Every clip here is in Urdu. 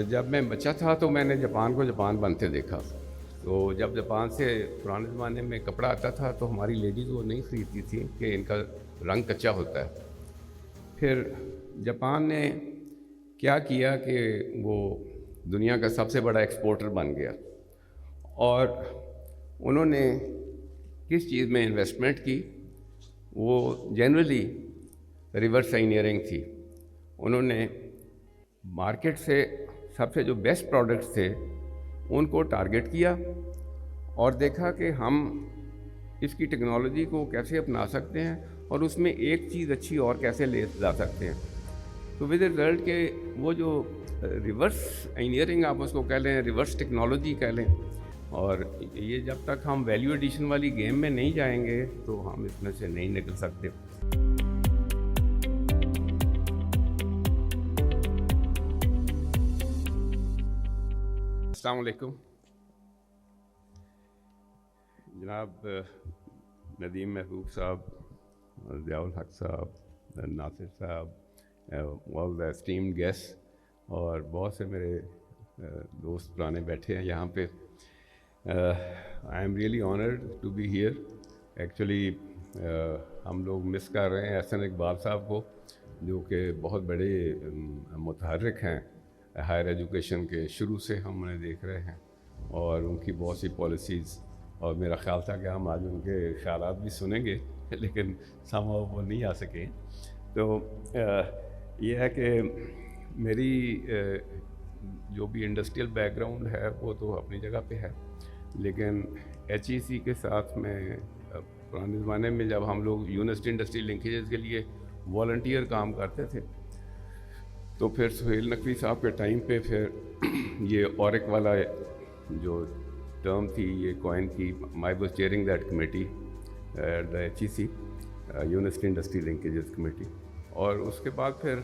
جب میں بچہ تھا تو میں نے جاپان کو جاپان بنتے دیکھا. تو جب جاپان سے پرانے زمانے میں کپڑا آتا تھا تو ہماری لیڈیز وہ نہیں خریدتی تھیں کہ ان کا رنگ کچا ہوتا ہے. پھر جاپان نے کیا کیا کہ وہ دنیا کا سب سے بڑا ایکسپورٹر بن گیا, اور انہوں نے کس چیز میں انویسٹمنٹ کی, وہ جنرلی ریورس انجینئرنگ تھی. انہوں نے مارکیٹ سے سب سے جو بیسٹ پروڈکٹس تھے ان کو ٹارگٹ کیا اور دیکھا کہ ہم اس کی ٹیکنالوجی کو کیسے اپنا سکتے ہیں اور اس میں ایک چیز اچھی اور کیسے لے لا سکتے ہیں. تو ود رزلٹ کہ وہ جو ریورس انجینئرنگ آپ اس کو کہہ لیں, ریورس ٹیکنالوجی کہہ لیں, اور یہ جب تک ہم ویلیو ایڈیشن والی گیم میں نہیں جائیں گے تو ہم اس میں سے نہیں نکل سکتے. السلام علیکم جناب ندیم محبوب صاحب, ضیاء الحق صاحب, ناصر صاحب, آل دا اسٹیمڈ گیسٹ, اور بہت سے میرے دوست پرانے بیٹھے ہیں یہاں پہ. I am really honoured to be here. Actually ہم لوگ مس کر رہے ہیں احسن اقبال صاحب کو, جو کہ بہت بڑے متحرک ہیں ہائر ایجوکیشن کے, شروع سے ہم انہیں دیکھ رہے ہیں اور ان کی بہت سی پالیسیز, اور میرا خیال تھا کہ ہم آج ان کے خیالات بھی سنیں گے لیکن سمہاؤ وہ نہیں آ سکے. تو یہ ہے کہ میری جو بھی انڈسٹریل بیک گراؤنڈ ہے وہ تو اپنی جگہ پہ ہے, لیکن ایچ ای سی کے ساتھ میں پرانے زمانے میں جب ہم لوگ یونیورسٹی انڈسٹری لنکیجز کے لیے والنٹیئر کام کرتے تھے تو پھر سہیل نقوی صاحب کے ٹائم پہ پھر یہ اورک والا جو ٹرم تھی یہ کوائن کی, I was chairing that committee at the H E C, university industry linkages committee. اور اس کے بعد پھر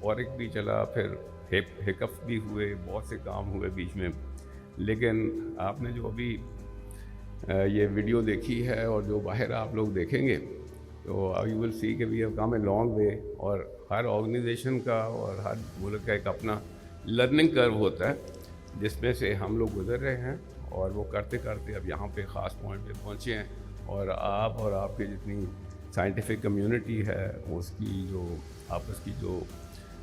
اورک بھی چلا, پھر ہیکف بھی ہوئے, بہت سے کام ہوئے بیچ میں. لیکن آپ نے جو ابھی یہ ویڈیو دیکھی ہے اور جو باہر آپ لوگ دیکھیں گے تو یو ول سی کہ we have come a long way, اور ہر آرگنائزیشن کا اور ہر ملک کا ایک اپنا لرننگ کرو ہوتا ہے جس میں سے ہم لوگ گزر رہے ہیں, اور وہ کرتے کرتے اب یہاں پہ خاص پوائنٹ پہ پہنچے ہیں. اور آپ اور آپ کی جتنی سائنٹیفک کمیونٹی ہے اس کی جو آپس کی جو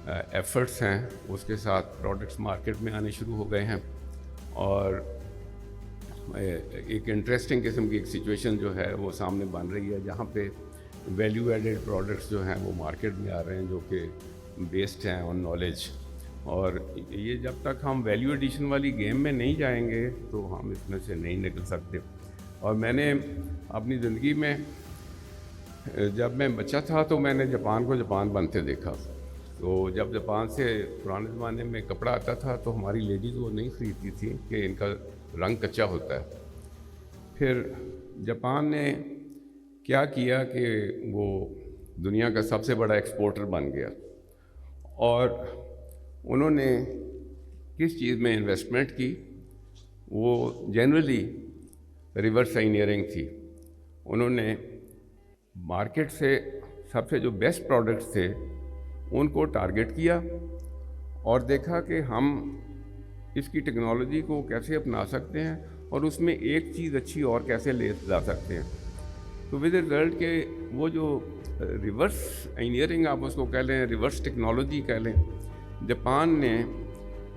ایفرٹس ہیں اس کے ساتھ پروڈکٹس مارکیٹ میں آنے شروع ہو گئے ہیں, اور ایک انٹرسٹنگ قسم کی ایک سچویشن جو ہے وہ سامنے بن رہی ہے جہاں پہ ویلیو ایڈیڈ پروڈکٹس جو ہیں وہ مارکیٹ میں آ رہے ہیں جو کہ بیسڈ ہیں آن نالج. اور یہ جب تک ہم ویلیو ایڈیشن والی گیم میں نہیں جائیں گے تو ہم اس میں سے نہیں نکل سکتے. اور میں نے اپنی زندگی میں جب میں بچہ تھا تو میں نے جاپان کو جاپان بنتے دیکھا. تو جب جاپان سے پرانے زمانے میں کپڑا آتا تھا تو ہماری لیڈیز وہ نہیں خریدتی تھیں کہ ان کا رنگ کچا ہوتا ہے. پھر جاپان نے کیا کیا کہ وہ دنیا کا سب سے بڑا ایکسپورٹر بن گیا, اور انہوں نے کس چیز میں انویسٹمنٹ کی, وہ جنرلی ریورس انجینئرنگ تھی. انہوں نے مارکیٹ سے سب سے جو بیسٹ پروڈکٹس تھے ان کو ٹارگٹ کیا اور دیکھا کہ ہم اس کی ٹیکنالوجی کو کیسے اپنا سکتے ہیں اور اس میں ایک چیز اچھی اور کیسے لے لا سکتے ہیں. تو ود رزلٹ کہ وہ جو ریورس انجینئرنگ آپ اس کو کہہ لیں, ریورس ٹیکنالوجی کہہ لیں, جاپان نے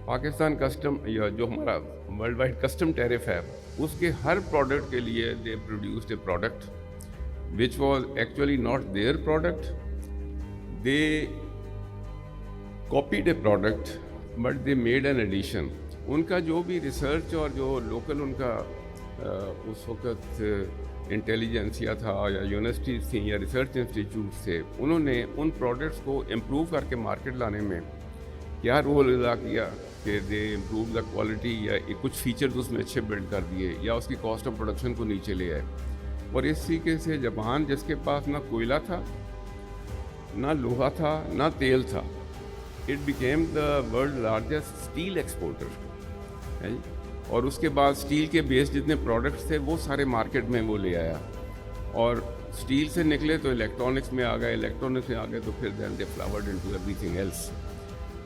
پاکستان کسٹم یا جو ہمارا ورلڈ وائڈ کسٹم ٹیرف ہے اس کے ہر پروڈکٹ کے لیے they produced a product which was actually not their product. They copied a product but they made an addition. ان کا جو بھی ریسرچ اور جو لوکل ان کا اس وقت انٹیلیجنسیا تھا یا یونیورسٹیز تھیں یا ریسرچ انسٹیٹیوٹس تھے, انہوں نے ان پروڈکٹس کو امپروو کر کے مارکیٹ لانے میں کیا رول ادا کیا کہ دے امپروو دا کوالٹی, یا کچھ فیچرز اس میں اچھے بلڈ کر دیے, یا اس کی کاسٹ آف پروڈکشن کو نیچے لے آئے. اور اس طریقے سے جاپان جس کے پاس نہ کوئلہ تھا, نہ لوہا تھا, نہ تیل تھا, it became the world largest steel exporter. اور اس کے بعد اسٹیل کے بیس جتنے پروڈکٹس تھے وہ سارے مارکیٹ میں وہ لے آیا, اور اسٹیل سے نکلے تو الیکٹرانکس میں آ گئے, الیکٹرانکس میں آ گئے تو پھر then they flowered into everything else.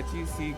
HEC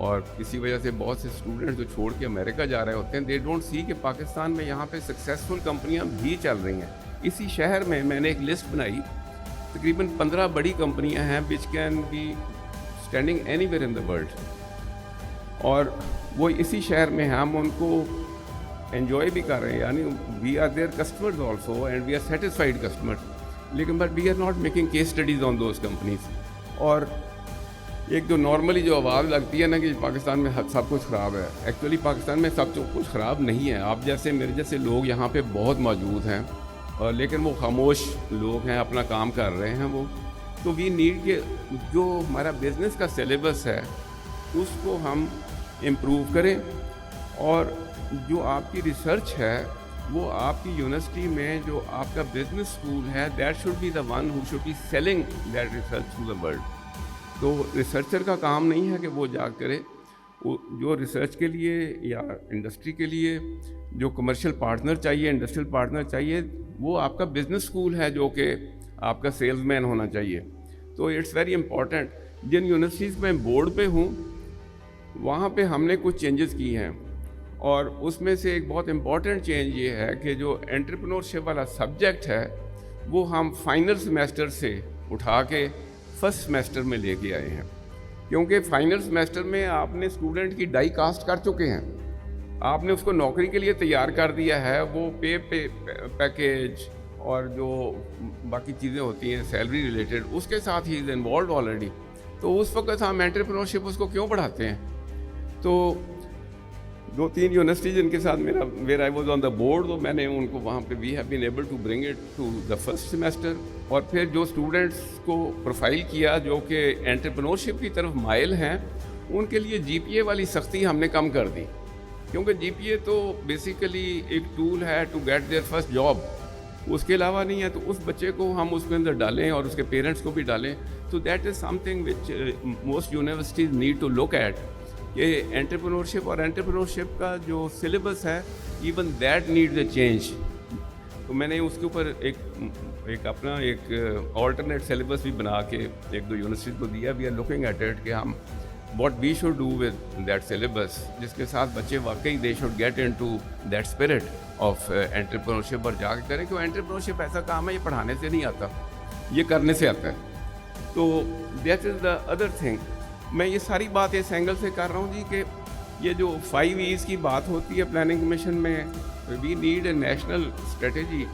اور کسی وجہ سے بہت سے اسٹوڈنٹ جو چھوڑ کے امریکہ جا رہے ہوتے ہیں, دے ڈونٹ سی کہ پاکستان میں یہاں پہ سکسیزفل کمپنیاں بھی چل رہی ہیں. اسی شہر میں میں نے ایک لسٹ بنائی, تقریباً 15 بڑی کمپنیاں ہیں which can be standing anywhere in the world, اور وہ اسی شہر میں ہیں. ہم ان کو انجوائے بھی کر رہے ہیں, یعنی we are their customers also and we are satisfied customers, لیکن but we are not making case studies on those companies. اور ایک جو نارملی جو آواز لگتی ہے نا کہ پاکستان میں سب کچھ خراب ہے, ایکچولی پاکستان میں سب کچھ خراب نہیں ہے. آپ جیسے میرے جیسے لوگ یہاں پہ بہت موجود ہیں, لیکن وہ خاموش لوگ ہیں, اپنا کام کر رہے ہیں وہ. تو وی نیڈ کہ جو ہمارا بزنس کا سلیبس ہے اس کو ہم امپروو کریں, اور جو آپ کی ریسرچ ہے وہ آپ کی یونیورسٹی میں جو آپ کا بزنس اسکول ہے, that should be the one who should be selling that research to the world. تو ریسرچر کا کام نہیں ہے کہ وہ جا کرے, جو ریسرچ کے لیے یا انڈسٹری کے لیے جو کمرشل پارٹنر چاہیے, انڈسٹریل پارٹنر چاہیے, وہ آپ کا بزنس اسکول ہے جو کہ آپ کا سیلز مین ہونا چاہیے. تو اٹس ویری امپورٹنٹ. جن یونیورسٹیز میں بورڈ پہ ہوں وہاں پہ ہم نے کچھ چینجز کی ہیں, اور اس میں سے ایک بہت امپورٹنٹ چینج یہ ہے کہ جو انٹرپرینورشپ والا سبجیکٹ ہے وہ ہم فائنل سیمیسٹر سے اٹھا کے فرسٹ سیمیسٹر میں لے کے آئے ہیں, کیونکہ فائنل سیمیسٹر میں آپ نے اسٹوڈنٹ کی ڈائی کاسٹ کر چکے ہیں, آپ نے اس کو نوکری کے لیے تیار کر دیا ہے. وہ پیکیج اور جو باقی چیزیں ہوتی ہیں سیلری ریلیٹڈ, اس کے ساتھ ہی از انوالوڈ آلریڈی. تو اس وقت ہم انٹرپرینورشپ اس کو کیوں پڑھاتے ہیں؟ تو 2-3 یونیورسٹی جن کے ساتھ where I was on the board, تو میں نے ان کو وہاں پہ we have been able to bring it to the first semester. اور پھر جو اسٹوڈنٹس کو پروفائل کیا جو کہ انٹرپرینورشپ کی طرف مائل ہیں, ان کے لیے جی پی اے والی سختی ہم نے کم کر دی, کیونکہ جی پی اے تو بیسیکلی ایک ٹول ہے to get their first job, اس کے علاوہ نہیں ہے. تو اس بچے کو ہم اس کے اندر ڈالیں اور اس کے پیرنٹس کو بھی ڈالیں. تو that is something which most universities need to look at, کہ انٹرپرینورشپ اور انٹرپرینورشپ کا جو سلیبس ہے even that needs a change. تو میں نے اس کے اوپر ایک اپنا ایک آلٹرنیٹ سلیبس بھی بنا کے 1-2 یونیورسٹیز کو دیا. We are looking at it کہ ہم what we should do with that syllabus, جس کے ساتھ بچے واقعی they should get into that spirit of entrepreneurship اور جا کے کریں. کہ انٹرپرینورشپ ایسا کام ہے یہ پڑھانے سے نہیں آتا, یہ کرنے سے آتا ہے. تو that is the other thing. میں یہ ساری بات اس اینگل سے کر رہا ہوں جی کہ یہ جو 5 E's کی بات ہوتی ہے پلاننگ کمیشن میں, we need a national strategy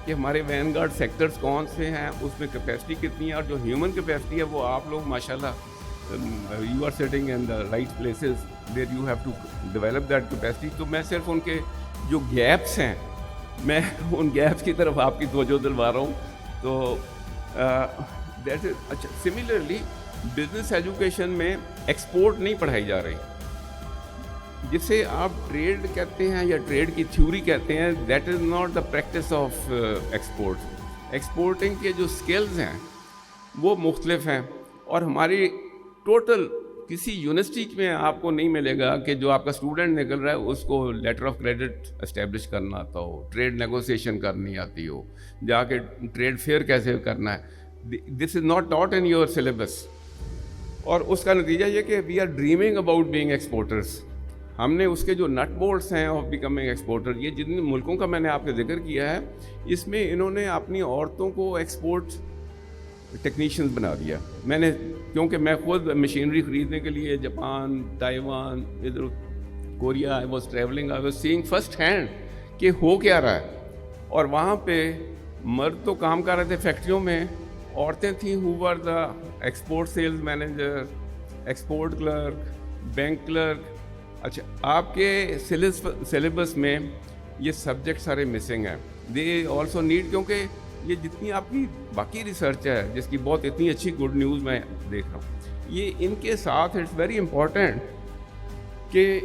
کہ ہمارے وین گارڈ سیکٹرز کون سے ہیں, اس میں کیپیسٹی کتنی ہے, اور جو ہیومن کیپیسٹی ہے وہ آپ لوگ ماشاءاللہ you are sitting in the right places where you have to develop that capacity. تو میں صرف ان کے جو گیپس ہیں, میں ان گیپس کی طرف آپ کی توجہ دلوا رہا ہوں. تو دیٹ از اچھا. سملرلی بزنس ایجوکیشن میں ایکسپورٹ نہیں پڑھائی جا رہی, جسے آپ ٹریڈ کہتے ہیں یا ٹریڈ کی تھیوری کہتے ہیں. That is not the practice of export. Exporting کے جو اسکلز ہیں وہ مختلف ہیں, اور ہماری ٹوٹل کسی یونیورسٹی میں آپ کو نہیں ملے گا کہ جو آپ کا اسٹوڈنٹ نکل رہا ہے اس کو لیٹر آف کریڈٹ اسٹیبلش کرنا آتا ہو, ٹریڈ نیگوسیشن کرنی آتی ہو, جا کے ٹریڈ فیئر کیسے کرنا ہے. This is not taught in your syllabus. اور اس کا نتیجہ یہ کہ we are dreaming about being exporters. ہم نے اس کے جو نٹ بولٹس ہیں آف بیکمنگ ایکسپورٹر, یہ جتنے ملکوں کا میں نے آپ کے ذکر کیا ہے, اس میں انہوں نے اپنی عورتوں کو ایکسپورٹ ٹیکنیشینز بنا دیا. میں نے کیونکہ میں خود مشینری خریدنے کے لیے جاپان, تائیوان, ادھر Korea, I was travelling, I was seeing first hand کہ ہو کیا رہا ہے. اور وہاں پہ مرد تو کام کر رہے تھے فیکٹریوں میں, عورتیں تھیں who were the export sales manager, export clerk, bank clerk. اچھا, آپ کے سلیبس میں یہ سبجیکٹ سارے مسنگ ہیں. دے آلسو نیڈ, کیونکہ یہ جتنی آپ کی باقی ریسرچ ہے جس کی بہت اتنی اچھی گڈ نیوز میں دیکھ رہا ہوں, یہ ان کے ساتھ اٹس ویری امپورٹنٹ کہ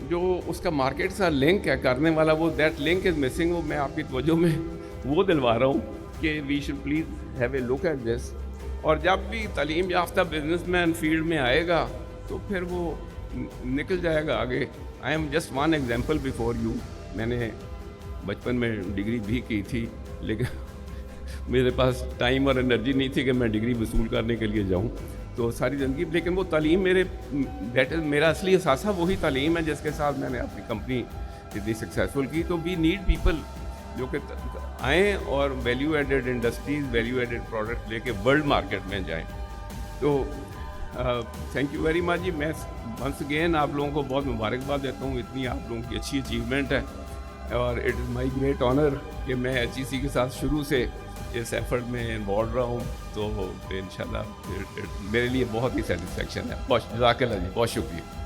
جو اس کا مارکیٹ سا لنک ہے کرنے والا, وہ دیٹ لنک از مسنگ. وہ میں آپ کی توجہ میں وہ دلوا رہا ہوں کہ we should please have a look at this. اور جب بھی تعلیم یافتہ بزنس مین فیلڈ میں آئے گا تو پھر وہ نکل جائے گا آگے. I am just one example before you. میں نے بچپن میں ڈگری بھی کی تھی, لیکن میرے پاس ٹائم اور انرجی نہیں تھی کہ میں ڈگری وصول کرنے کے لیے جاؤں. تو ساری زندگی, لیکن وہ تعلیم میرا اصلی اثاثہ وہی تعلیم ہے جس کے ساتھ میں نے اپنی کمپنی اتنی سکسیزفل کی. تو وی نیڈ پیپل جو کہ آئیں اور value added industries, value added product لے کے ورلڈ مارکیٹ میں جائیں. تو تھینک یو ویری مچ جی. میں ونس اگین آپ لوگوں کو بہت مبارکباد دیتا ہوں, اتنی آپ لوگوں کی اچھی اچیومنٹ ہے, اور it is my great honour کہ میں ایچ ای سی کے ساتھ شروع سے اس ایفرٹ میں انوالو رہا ہوں. تو ان شاء اللہ میرے لیے بہت ہی سیٹسفیکشن ہے. بہت جزاک اللہ جی, بہت شکریہ.